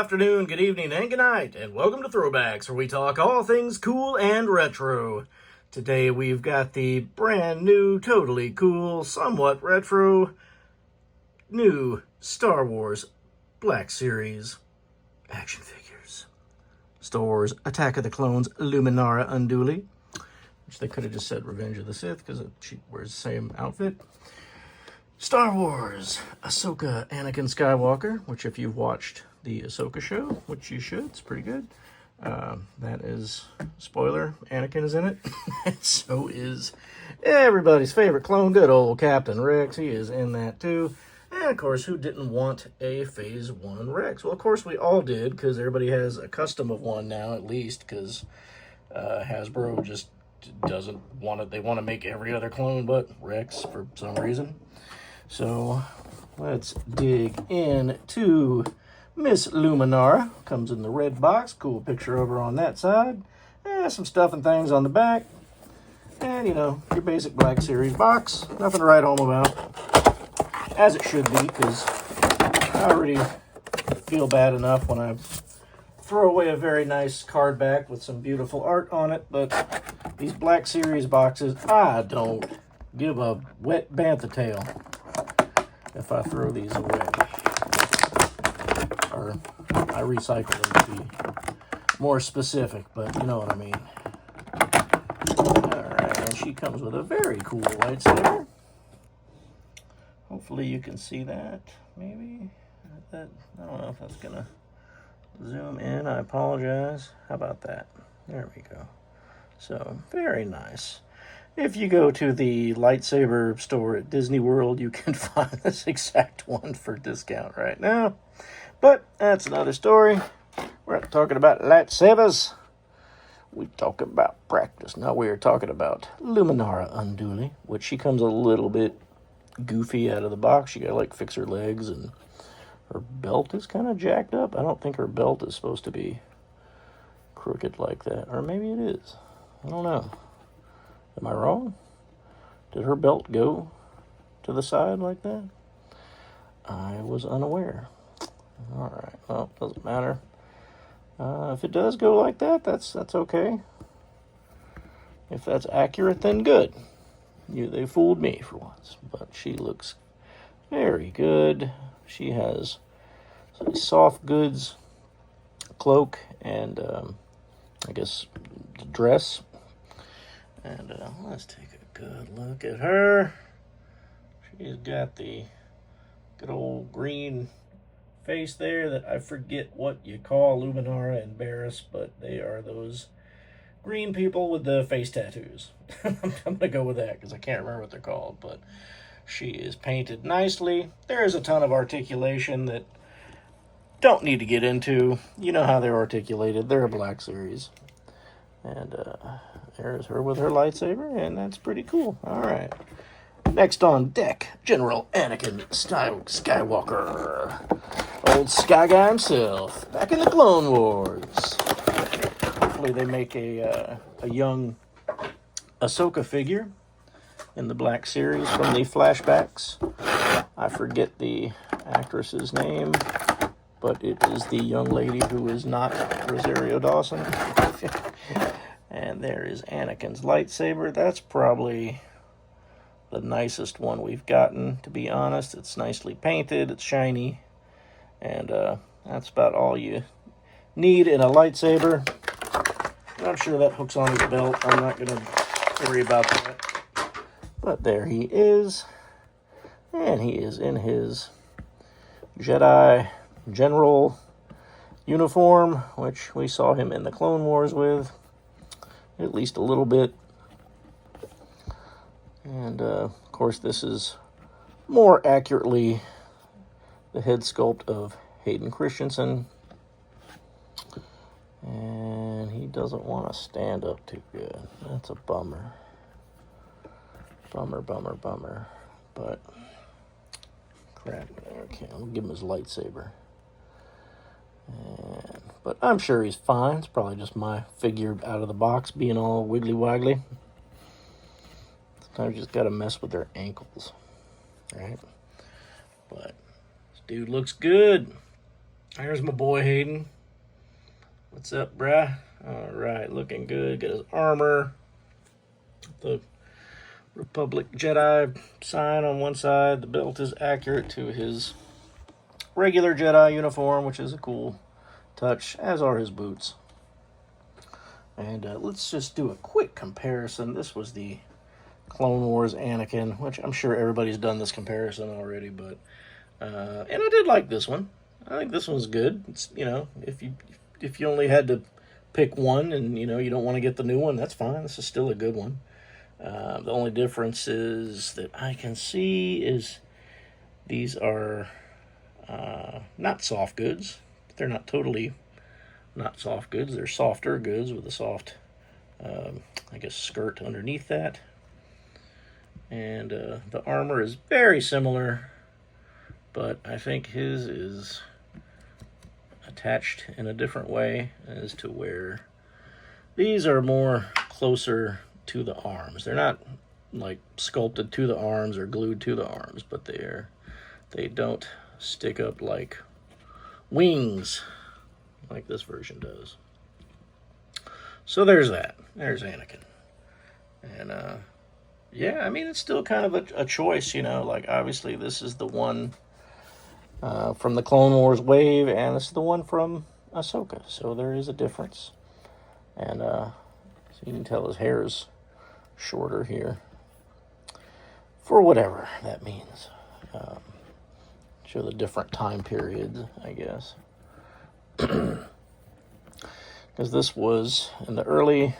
afternoon, good evening, and good night, and welcome to Throwbacks, where we talk all things cool and retro. Today we've got the brand new, totally cool, somewhat retro, new Star Wars Black Series action figures. Star Wars Attack of the Clones Luminara Unduli, which they could have just said Revenge of the Sith, because she wears the same outfit. Star Wars Ahsoka Anakin Skywalker, which if you've watched the Ahsoka show, which you should, it's pretty good. That is, spoiler, Anakin is in it. And so is everybody's favorite clone, good old Captain Rex. He is in that too. And of course, who didn't want a Phase 1 Rex? Well, of course we all did, because everybody has a custom of one now, at least, because Hasbro just doesn't want it. They want to make every other clone but Rex for some reason. So let's dig into Miss Luminara. Comes in the red box. Cool picture over on that side. Some stuff and things on the back. And, you know, your basic Black Series box. Nothing to write home about. As it should be, because I already feel bad enough when I throw away a very nice card back with some beautiful art on it. But these Black Series boxes, I don't give a wet bantha tail if I throw these away. Or I recycle them to be more specific, but you know what I mean. Alright, and she comes with a very cool lightsaber. Hopefully you can see that, maybe. I don't know if that's gonna zoom in, I apologize. How about that? There we go. So, very nice. If you go to the lightsaber store at Disney World, you can find this exact one for discount right now. But that's another story. We're not talking about lightsabers. We're talking about practice. Now we are talking about Luminara Unduli, which she comes a little bit goofy out of the box. You gotta like fix her legs, and her belt is kind of jacked up. I don't think her belt is supposed to be crooked like that. Or maybe it is. I don't know. Am I wrong? Did her belt go to the side like that? I was unaware. Alright, well, doesn't matter. If it does go like that, that's okay. If that's accurate, then good. They fooled me for once. But she looks very good. She has a soft goods cloak and, I guess, dress. And let's take a good look at her. She's got the good old green face there that I forget what you call Luminara and Barris, but they are those green people with the face tattoos. I'm going to go with that because I can't remember what they're called, but she is painted nicely. There is a ton of articulation that don't need to get into. You know how they're articulated. They're a Black Series. And there's her with her lightsaber, and that's pretty cool. All right. Next on deck, General Anakin Skywalker. Old Sky Guy himself. Back in the Clone Wars. Hopefully they make a young Ahsoka figure in the Black Series from the flashbacks. I forget the actress's name, but it is the young lady who is not Rosario Dawson. And there is Anakin's lightsaber. That's probably the nicest one we've gotten, to be honest. It's nicely painted, it's shiny, and that's about all you need in a lightsaber. I'm sure that hooks on his belt. I'm not going to worry about that. But there he is, and he is in his Jedi General uniform, which we saw him in the Clone Wars with, at least a little bit. And, of course, this is more accurately the head sculpt of Hayden Christensen. And he doesn't want to stand up too good. That's a bummer. Bummer. But, crap. Okay, I'll give him his lightsaber. But I'm sure he's fine. It's probably just my figure out of the box being all wiggly waggly. Sometimes you just got to mess with their ankles, right? But this dude looks good. There's my boy Hayden. What's up, bruh? All right, looking good. Got his armor. The Republic Jedi sign on one side. The belt is accurate to his regular Jedi uniform, which is a cool touch, as are his boots. And let's just do a quick comparison. This was the Clone Wars Anakin, which I'm sure everybody's done this comparison already, but and I did like this one. I think this one's good. It's, you know, if you only had to pick one and, you know, you don't want to get the new one, that's fine. This is still a good one. The only difference is that I can see is these are not soft goods. They're not totally not soft goods. They're softer goods with a soft, I guess, skirt underneath that. And the armor is very similar, but I think his is attached in a different way as to where these are more closer to the arms. They're not like sculpted to the arms or glued to the arms, but they don't stick up like wings like this version does. So there's that. There's Anakin. And yeah, I mean, it's still kind of a choice, you know, like obviously this is the one from the Clone Wars wave, and this is the one from Ahsoka, so there is a difference. And so you can tell his hair is shorter here, for whatever that means. Show the different time periods, I guess. Because this was in the early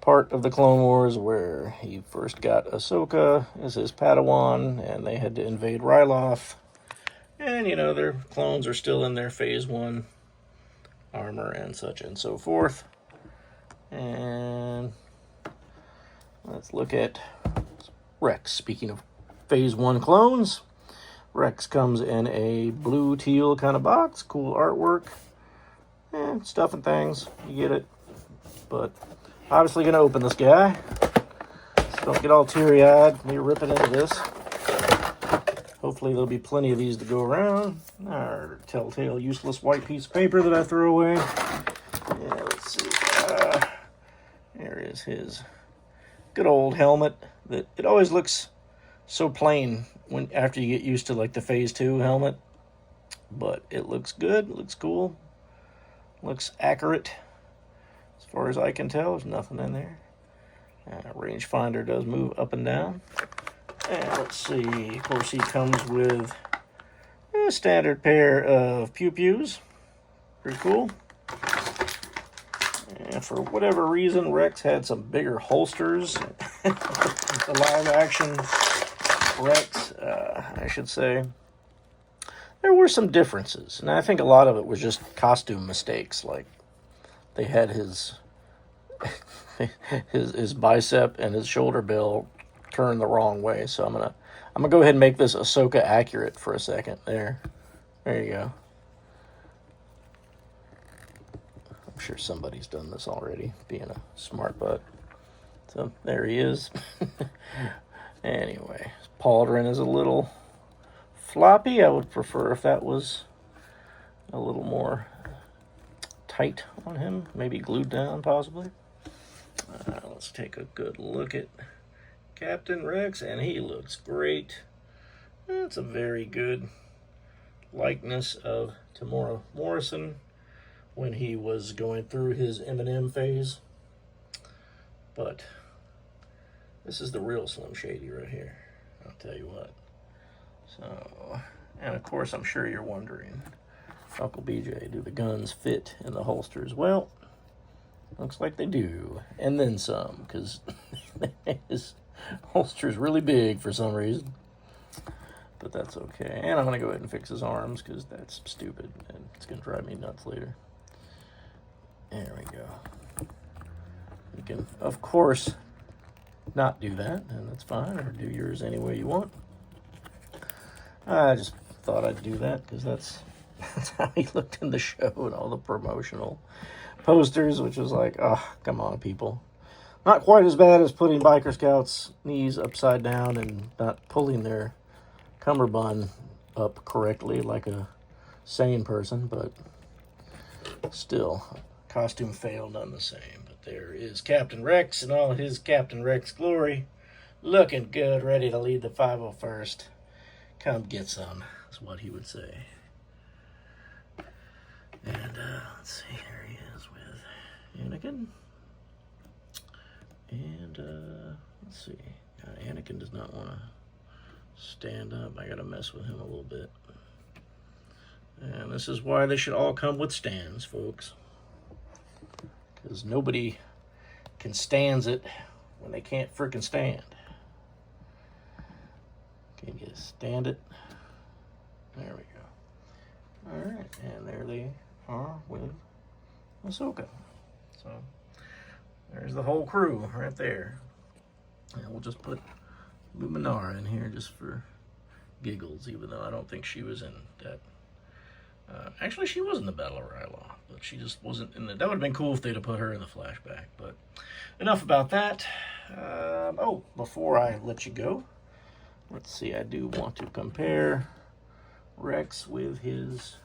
part of the Clone Wars where he first got Ahsoka as his Padawan, and they had to invade Ryloth. And, you know, their clones are still in their Phase 1 armor and such and so forth. And let's look at Rex. Speaking of Phase 1 clones, Rex comes in a blue-teal kind of box. Cool artwork. And stuff and things. You get it. But obviously going to open this guy. So don't get all teary-eyed when you're ripping into this. Hopefully there'll be plenty of these to go around. Our telltale useless white piece of paper that I throw away. Yeah, let's see. There is his good old helmet. That it always looks so plain when after you get used to like the Phase 2 helmet. But it looks good. It looks cool. Looks accurate. As far as I can tell, there's nothing in there. Rangefinder does move up and down. And let's see, of course he comes with a standard pair of pew-pews. Pretty cool. And for whatever reason, Rex had some bigger holsters. The live-action Rex, I should say. There were some differences, and I think a lot of it was just costume mistakes. Like, they had his bicep and his shoulder bill turned the wrong way, so I'm gonna go ahead and make this Ahsoka accurate for a second. There you go. I'm sure somebody's done this already, being a smart butt. So there he is. Anyway, pauldron is a little floppy. I would prefer if that was a little more tight on him, maybe glued down possibly. Let's take a good look at Captain Rex, and he looks great. That's a very good likeness of Tamora Morrison when he was going through his M&M phase. But this is the real Slim Shady right here, I'll tell you what. So, and of course I'm sure you're wondering, Uncle BJ, do the guns fit in the holsters? Well, looks like they do, and then some, because his holster's really big for some reason. But that's okay. And I'm going to go ahead and fix his arms, because that's stupid, and it's going to drive me nuts later. There we go. You can, of course, not do that, and that's fine, or do yours any way you want. I just thought I'd do that, because that's how he looked in the show and all the promotional posters, which was like, oh, come on, people. Not quite as bad as putting biker scouts' knees upside down and not pulling their cummerbund up correctly like a sane person, but still, costume fail none the same. But there is Captain Rex in all his Captain Rex glory, looking good, ready to lead the 501st. Come get some, is what he would say. And let's see, here he is with Anakin. And let's see, Anakin does not want to stand up. I gotta mess with him a little bit. And this is why they should all come with stands, folks. Because nobody can stands it when they can't frickin' stand. Can you stand it? There we go. Alright, and there they are with Ahsoka. So, there's the whole crew right there. And we'll just put Luminara in here just for giggles, even though I don't think she was in that. Actually, she was in the Battle of Ryloth, but she just wasn't in the... That would have been cool if they'd have put her in the flashback, but enough about that. Oh, before I let you go, let's see, I do want to compare Rex with his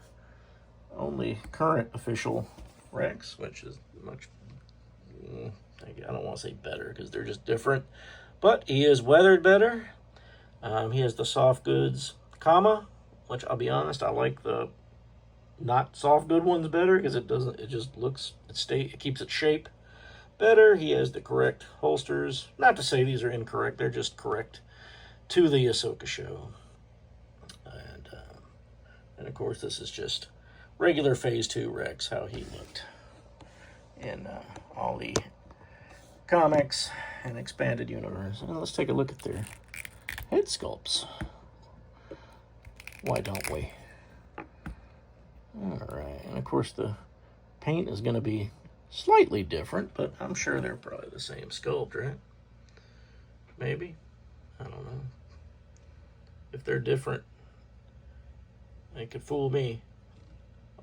only current official Rex, which is much... I don't want to say better, because they're just different, but he is weathered better. He has the soft goods comma, which I'll be honest, I like the not soft good ones better, because it just looks, it keeps its shape better. He has the correct holsters. Not to say these are incorrect, they're just correct to the Ahsoka show. And of course, this is just regular Phase 2 Rex, how he looked in all the comics and expanded universe. And let's take a look at their head sculpts. Why don't we? Alright, and of course the paint is going to be slightly different, but I'm sure they're probably the same sculpt, right? Maybe? I don't know. If they're different, they could fool me.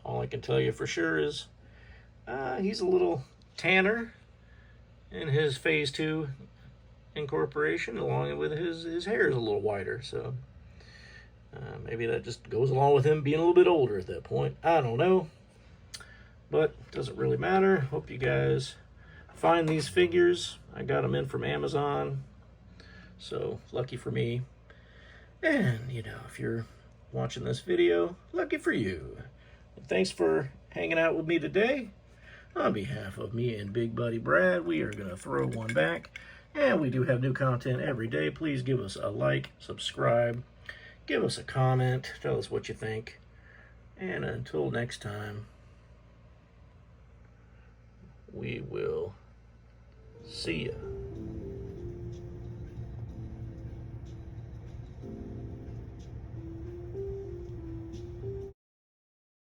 All I can tell you for sure is he's a little tanner in his Phase 2 incorporation, along with his hair is a little whiter, so maybe that just goes along with him being a little bit older at that point. I don't know, but it doesn't really matter. Hope you guys find these figures. I got them in from Amazon, so lucky for me. And, you know, if you're watching this video, lucky for you. And thanks for hanging out with me today. On behalf of me and Big Buddy Brad, we are going to throw one back. And we do have new content every day. Please give us a like, subscribe, give us a comment, tell us what you think. And until next time, we will see ya.